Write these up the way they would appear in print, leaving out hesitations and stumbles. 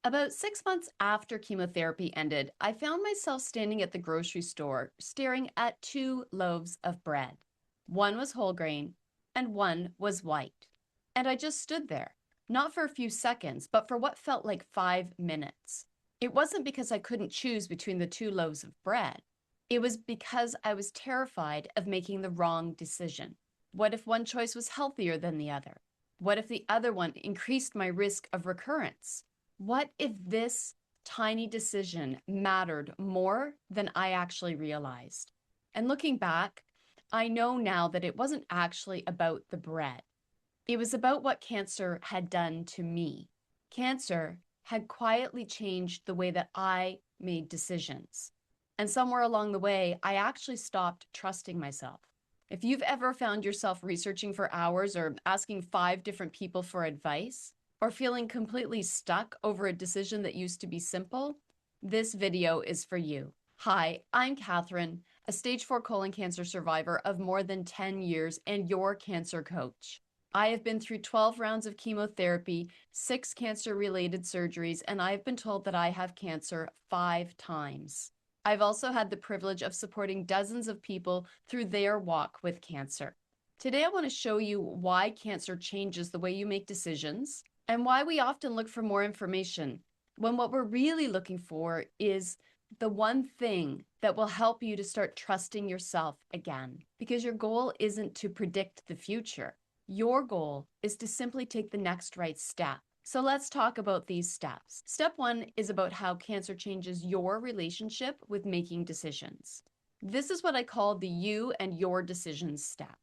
About 6 months after chemotherapy ended, I found myself standing at the grocery store staring at two loaves of bread. One was whole grain and one was white. And I just stood there, not for a few seconds, but for what felt like 5 minutes. It wasn't because I couldn't choose between the two loaves of bread. It was because I was terrified of making the wrong decision. What if one choice was healthier than the other? What if the other one increased my risk of recurrence? What if this tiny decision mattered more than I actually realized? And looking back, I know now that it wasn't actually about the bread. It was about what cancer had done to me. Cancer had quietly changed the way that I made decisions. And somewhere along the way, I actually stopped trusting myself. If you've ever found yourself researching for hours or asking 5 different people for advice, or feeling completely stuck over a decision that used to be simple, this video is for you. Hi, I'm Catherine, a stage 4 colon cancer survivor of more than 10 years and your cancer coach. I have been through 12 rounds of chemotherapy, 6 cancer-related surgeries, and I've been told that I have cancer 5 times. I've also had the privilege of supporting dozens of people through their walk with cancer. Today, I want to show you why cancer changes the way you make decisions and why we often look for more information when what we're really looking for is the one thing that will help you to start trusting yourself again. Because your goal isn't to predict the future. Your goal is to simply take the next right step. So let's talk about these steps. Step 1 is about how cancer changes your relationship with making decisions. This is what I call the you and your decisions step.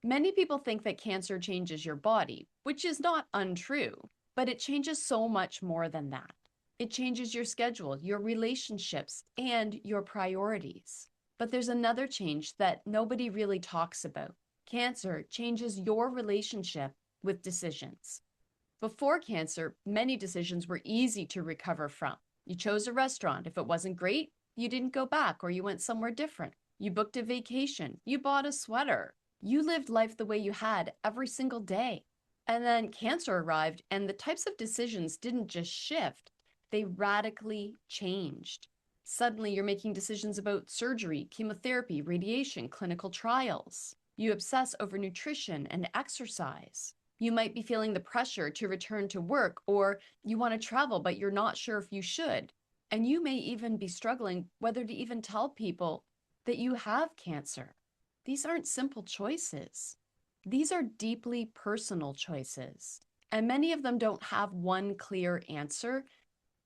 Many people think that cancer changes your body, which is not untrue, but it changes so much more than that. It changes your schedule, your relationships, and your priorities. But there's another change that nobody really talks about. Cancer changes your relationship with decisions. Before cancer, many decisions were easy to recover from. You chose a restaurant. If it wasn't great, you didn't go back or you went somewhere different. You booked a vacation. You bought a sweater. You lived life the way you had every single day. And then cancer arrived, and the types of decisions didn't just shift, they radically changed. Suddenly, you're making decisions about surgery, chemotherapy, radiation, clinical trials. You obsess over nutrition and exercise. You might be feeling the pressure to return to work, or you want to travel, but you're not sure if you should. And you may even be struggling whether to even tell people that you have cancer. These aren't simple choices. These are deeply personal choices. And many of them don't have one clear answer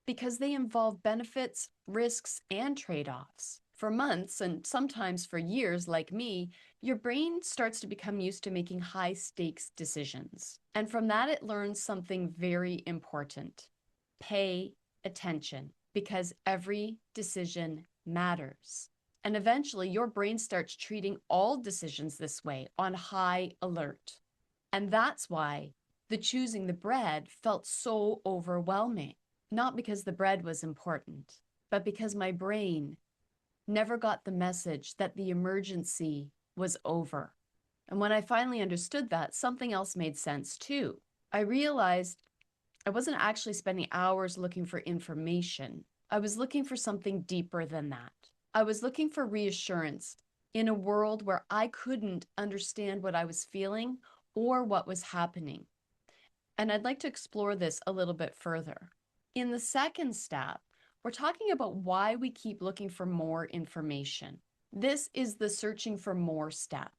because they involve benefits, risks, and trade-offs. For months, and sometimes for years, like me, your brain starts to become used to making high-stakes decisions. And from that, it learns something very important. Pay attention, because every decision matters. And eventually, your brain starts treating all decisions this way, on high alert. And that's why the choosing the bread felt so overwhelming. Not because the bread was important, but because my brain never got the message that the emergency was over. And when I finally understood that, something else made sense too. I realized I wasn't actually spending hours looking for information. I was looking for something deeper than that. I was looking for reassurance in a world where I couldn't understand what I was feeling or what was happening. And I'd like to explore this a little bit further. In the second step, we're talking about why we keep looking for more information. This is the searching for more step.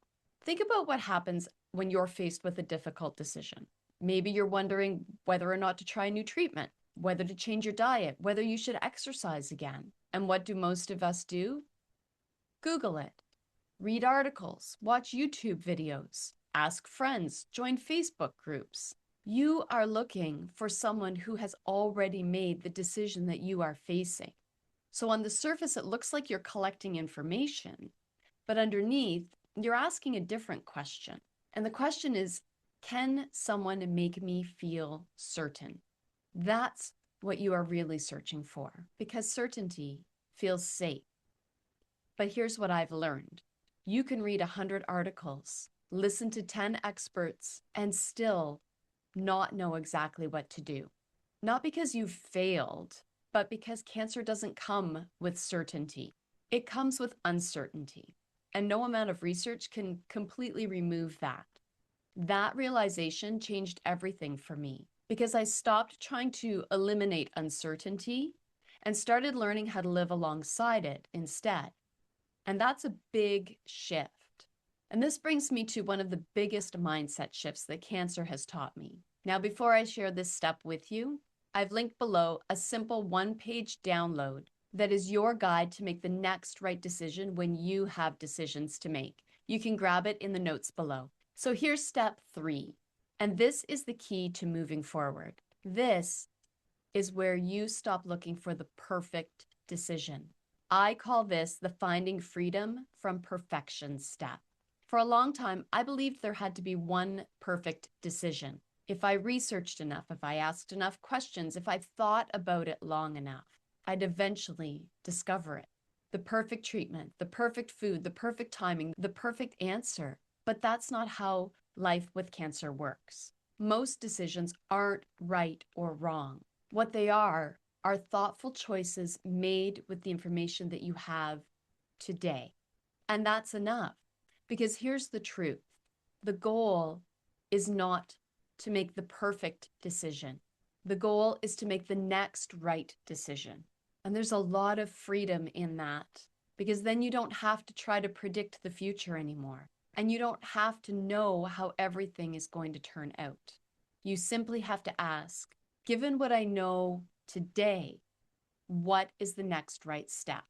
Think about what happens when you're faced with a difficult decision. Maybe you're wondering whether or not to try a new treatment, whether to change your diet, whether you should exercise again. And what do most of us do? Google it. Read articles, watch YouTube videos, ask friends, join Facebook groups. You are looking for someone who has already made the decision that you are facing. So on the surface, it looks like you're collecting information, but underneath, you're asking a different question. And the question is, can someone make me feel certain? That's what you are really searching for, because certainty feels safe. But here's what I've learned. You can read 100 articles, listen to 10 experts, and still not know exactly what to do. not because you've failed, but because cancer doesn't come with certainty. It comes with uncertainty, and no amount of research can completely remove that. That realization changed everything for me because I stopped trying to eliminate uncertainty and started learning how to live alongside it instead. And that's a big shift. And this brings me to one of the biggest mindset shifts that cancer has taught me. Now, before I share this step with you, I've linked below a simple one-page download that is your guide to make the next right decision when you have decisions to make. You can grab it in the notes below. So here's step 3, and this is the key to moving forward. This is where you stop looking for the perfect decision. I call this the finding freedom from perfection step. For a long time, I believed there had to be one perfect decision. If I researched enough, if I asked enough questions, if I thought about it long enough, I'd eventually discover it. The perfect treatment, the perfect food, the perfect timing, the perfect answer. But that's not how life with cancer works. Most decisions aren't right or wrong. What they are thoughtful choices made with the information that you have today. And that's enough. Because here's the truth. The goal is not to make the perfect decision. The goal is to make the next right decision. And there's a lot of freedom in that, because then you don't have to try to predict the future anymore. And you don't have to know how everything is going to turn out. You simply have to ask, given what I know today, what is the next right step?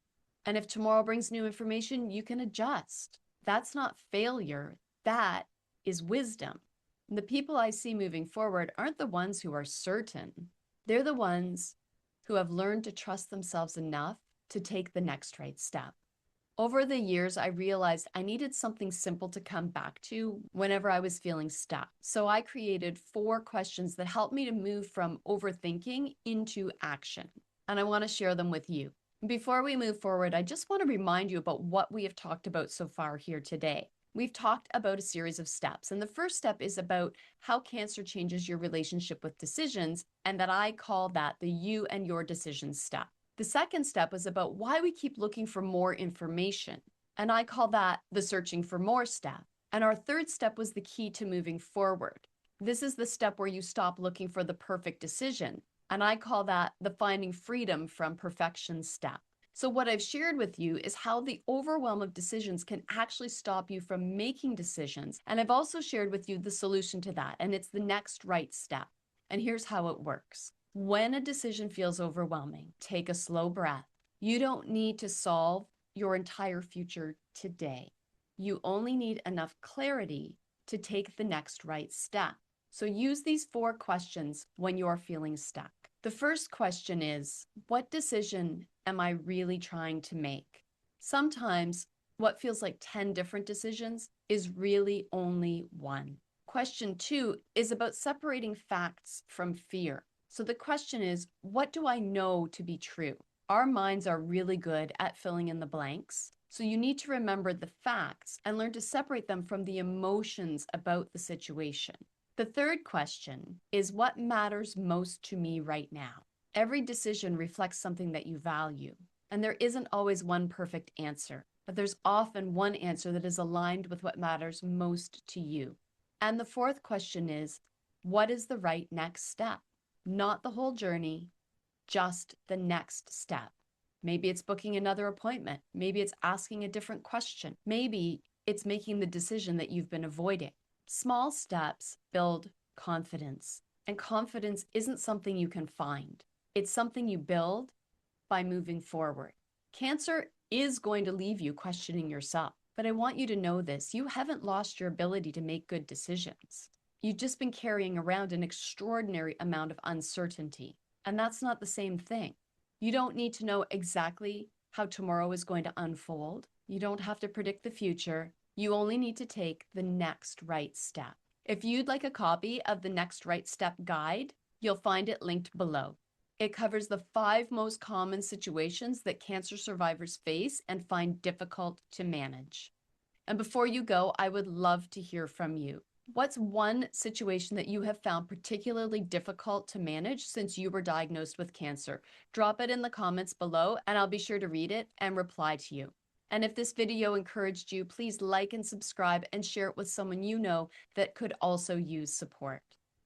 And if tomorrow brings new information, you can adjust. That's not failure. That is wisdom. And the people I see moving forward aren't the ones who are certain. They're the ones who have learned to trust themselves enough to take the next right step. Over the years, I realized I needed something simple to come back to whenever I was feeling stuck. So I created 4 questions that helped me to move from overthinking into action. And I want to share them with you. Before we move forward, I just want to remind you about what we have talked about so far here today. We've talked about a series of steps, and the first step is about how cancer changes your relationship with decisions, and that I call that the you and your decisions step. The second step was about why we keep looking for more information, and I call that the searching for more step. And our third step was the key to moving forward. This is the step where you stop looking for the perfect decision, and I call that the finding freedom from perfection step. So what I've shared with you is how the overwhelm of decisions can actually stop you from making decisions. And I've also shared with you the solution to that, and it's the next right step. And here's how it works. When a decision feels overwhelming, take a slow breath. You don't need to solve your entire future today. You only need enough clarity to take the next right step. So use these 4 questions when you're feeling stuck. The first question is, what decision am I really trying to make? Sometimes what feels like 10 different decisions is really only one. Question 2 is about separating facts from fear. So the question is, what do I know to be true? Our minds are really good at filling in the blanks. So you need to remember the facts and learn to separate them from the emotions about the situation. The third question is, what matters most to me right now? Every decision reflects something that you value, and there isn't always one perfect answer, but there's often one answer that is aligned with what matters most to you. And the fourth question is, what is the right next step? Not the whole journey, just the next step. Maybe it's booking another appointment. Maybe it's asking a different question. Maybe it's making the decision that you've been avoiding. Small steps build confidence, and confidence isn't something you can find. It's something you build by moving forward. Cancer is going to leave you questioning yourself, but I want you to know this. You haven't lost your ability to make good decisions. You've just been carrying around an extraordinary amount of uncertainty, and that's not the same thing. You don't need to know exactly how tomorrow is going to unfold. You don't have to predict the future. You only need to take the next right step. If you'd like a copy of the Next Right Step guide, you'll find it linked below. It covers the 5 most common situations that cancer survivors face and find difficult to manage. And before you go, I would love to hear from you. What's one situation that you have found particularly difficult to manage since you were diagnosed with cancer? Drop it in the comments below and I'll be sure to read it and reply to you. And if this video encouraged you, please like and subscribe and share it with someone you know that could also use support.